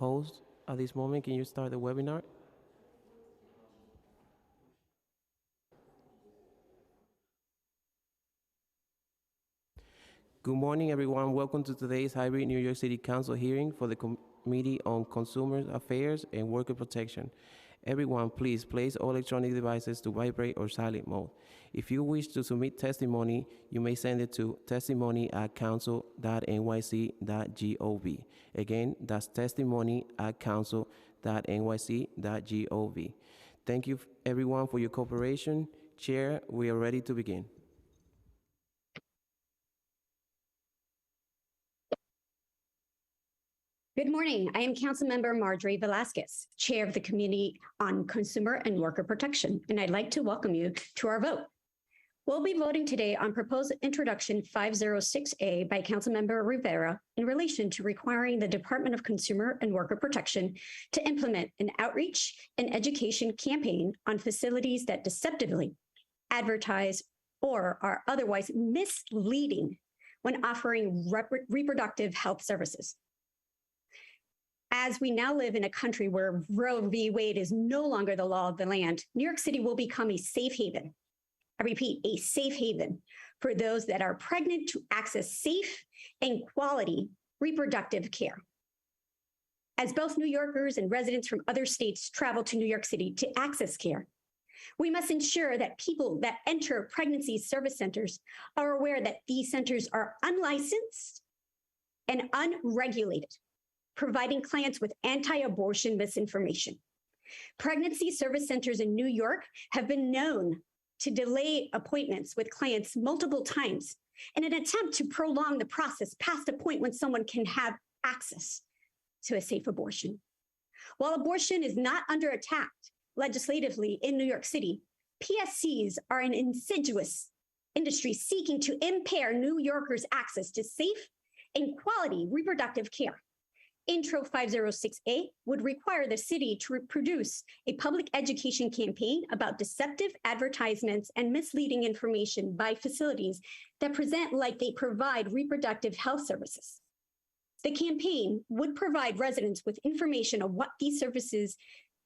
host at this moment. Can you start the webinar? Good morning, everyone. Welcome to today's hybrid New York City Council hearing for the Committee on Consumer Affairs and Worker Protection. Everyone, please place all electronic devices to vibrate or silent mode. If you wish to submit testimony, you may send it to testimony@council.nyc.gov. Again, that's testimony@council.nyc.gov. Thank you, everyone, for your cooperation. Chair, we are ready to begin. Good morning. I am Councilmember Marjorie Velasquez, Chair of the Committee on Consumer and Worker Protection, and I'd like to welcome you to our vote. We'll be voting today on proposed introduction 506A by Councilmember Rivera in relation to requiring the Department of Consumer and Worker Protection to implement an outreach and education campaign on facilities that deceptively advertise or are otherwise misleading when offering reproductive health services. As we now live in a country where Roe v. Wade is no longer the law of the land, New York City will become a safe haven. I repeat, a safe haven for those that are pregnant to access safe and quality reproductive care. As both New Yorkers and residents from other states travel to New York City to access care, we must ensure that people that enter pregnancy service centers are aware that these centers are unlicensed and unregulated, providing clients with anti-abortion misinformation. Pregnancy service centers in New York have been known to delay appointments with clients multiple times in an attempt to prolong the process past a point when someone can have access to a safe abortion. While abortion is not under attack legislatively in New York City, PSCs are an insidious industry seeking to impair New Yorkers' access to safe and quality reproductive care. Intro 506A would require the city to produce a public education campaign about deceptive advertisements and misleading information by facilities that present like they provide reproductive health services. The campaign would provide residents with information on what these services,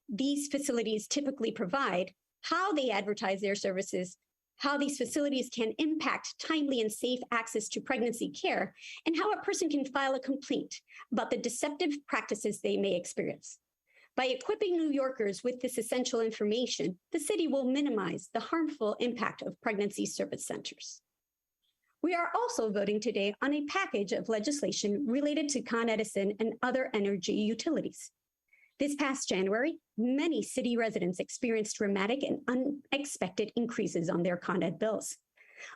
these facilities typically provide, how they advertise their services, how these facilities can impact timely and safe access to pregnancy care, and how a person can file a complaint about the deceptive practices they may experience. By equipping New Yorkers with this essential information, the city will minimize the harmful impact of pregnancy service centers. We are also voting today on a package of legislation related to Con Edison and other energy utilities. This past January, many city residents experienced dramatic and unexpected increases on their Con Ed bills.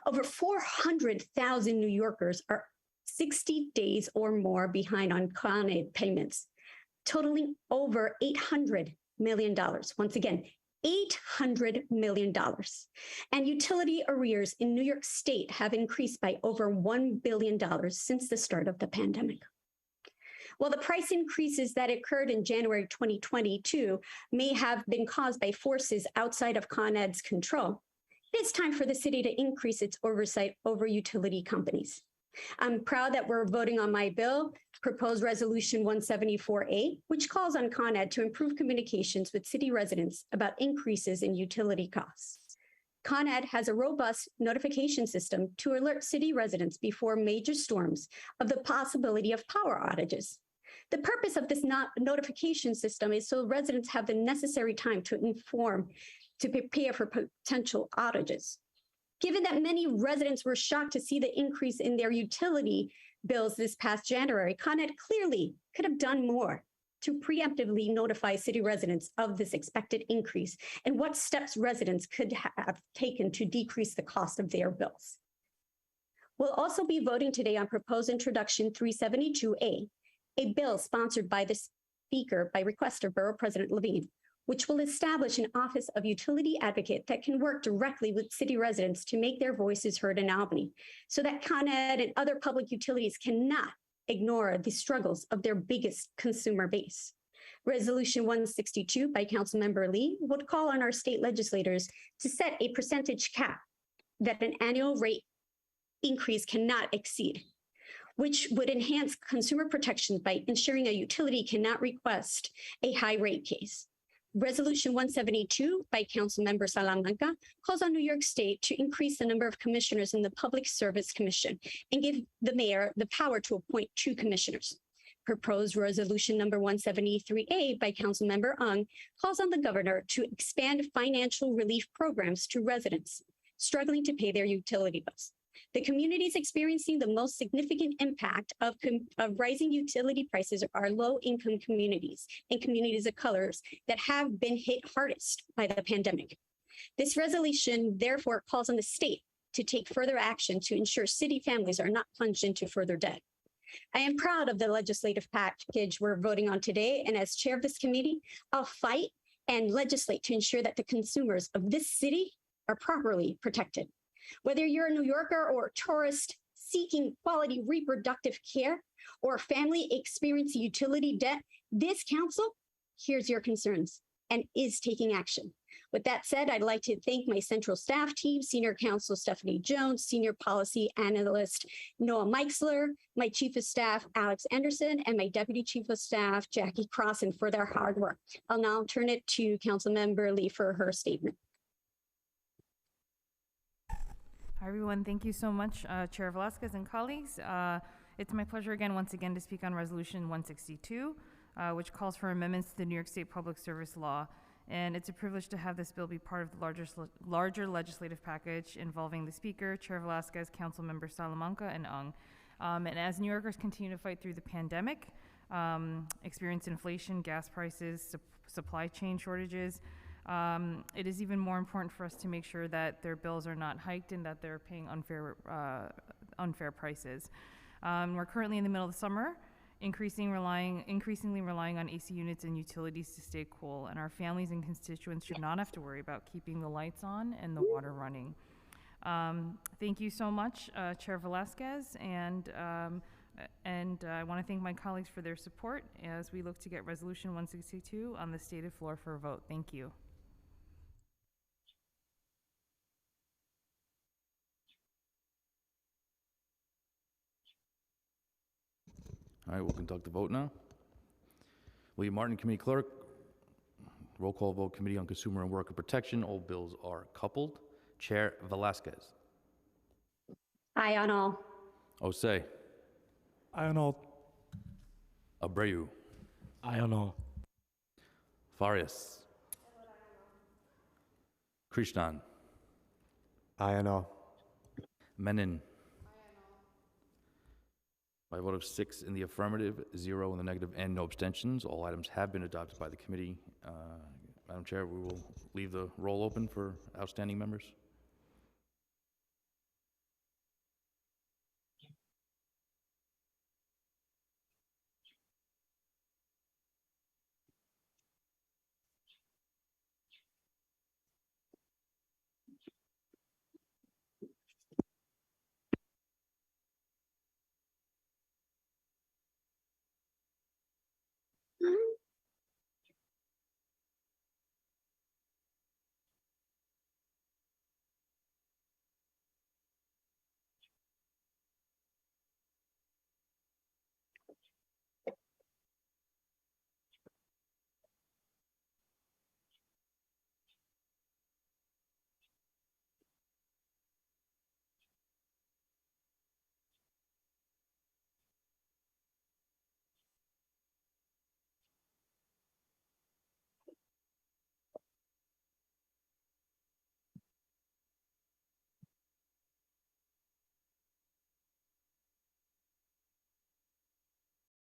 Over 400,000 New Yorkers are 60 days or more behind on Con Ed payments, totaling over $800 million. Once again, $800 million. And utility arrears in New York State have increased by over $1 billion since the start of the pandemic. While the price increases that occurred in January 2022 may have been caused by forces outside of Con Ed's control, it's time for the city to increase its oversight over utility companies. I'm proud that we're voting on my bill, proposed resolution 174A, which calls on Con Ed to improve communications with city residents about increases in utility costs. Con Ed has a robust notification system to alert city residents before major storms of the possibility of power outages. The purpose of this notification system is so residents have the necessary time to prepare for potential outages. Given that many residents were shocked to see the increase in their utility bills this past January, Con Ed clearly could have done more to preemptively notify city residents of this expected increase and what steps residents could have taken to decrease the cost of their bills. We'll also be voting today on proposed introduction 372A, a bill sponsored by the Speaker by request of Borough President Levine, which will establish an Office of Utility Advocate that can work directly with city residents to make their voices heard in Albany, so that Con Ed and other public utilities cannot ignore the struggles of their biggest consumer base. Resolution 162 by Councilmember Lee would call on our state legislators to set a percentage cap that an annual rate increase cannot exceed. which would enhance consumer protections by ensuring a utility cannot request a high rate case. Resolution 172 by Councilmember Salamanca calls on New York State to increase the number of commissioners in the Public Service Commission and give the mayor the power to appoint 2 commissioners. Proposed resolution number 173A by Councilmember Ung calls on the governor to expand financial relief programs to residents struggling to pay their utility bills. The communities experiencing the most significant impact of rising utility prices are low-income communities and communities of colors that have been hit hardest by the pandemic. This resolution therefore calls on the state to take further action to ensure city families are not plunged into further debt. I am proud of the legislative package we're voting on today, and as chair of this committee, I'll fight and legislate to ensure that the consumers of this city are properly protected. Whether you're a New Yorker or a tourist seeking quality reproductive care or a family experiencing utility debt, this council hears your concerns and is taking action. With that said, I'd like to thank my central staff team, Senior Counsel Stephanie Jones, Senior Policy Analyst Noah Meixler, my Chief of Staff Alex Anderson, and my Deputy Chief of Staff Jackie Crossan for their hard work. I'll now turn it to Councilmember Lee for her statement. Hi, everyone. Thank you so much, Chair Velasquez and colleagues. It's my pleasure once again to speak on Resolution 162, which calls for amendments to the New York State Public Service Law. And it's a privilege to have this bill be part of the larger legislative package involving the Speaker, Chair Velasquez, Council Member Salamanca, and Ung. And as New Yorkers continue to fight through the pandemic, experience inflation, gas prices, supply chain shortages, it is even more important for us to make sure that their bills are not hiked and that they're paying unfair prices. We're currently in the middle of the summer, increasingly relying on AC units and utilities to stay cool, and our families and constituents should not have to worry about keeping the lights on and the water running. Thank you so much, Chair Velasquez, and I want to thank my colleagues for their support as we look to get Resolution 162 on the stated floor for a vote. Thank you. All right, we'll conduct the vote now. William Martin, Committee Clerk. Roll call vote, Committee on Consumer and Worker Protection. All bills are coupled. Chair Velasquez. Aye on all. Osei. Aye on all. Abreu. Aye on all. Farias. Krishnan. Aye on all. Menon. By a vote of 6 in the affirmative, 0 in the negative, and no abstentions, all items have been adopted by the committee. Madam Chair, we will leave the roll open for outstanding members.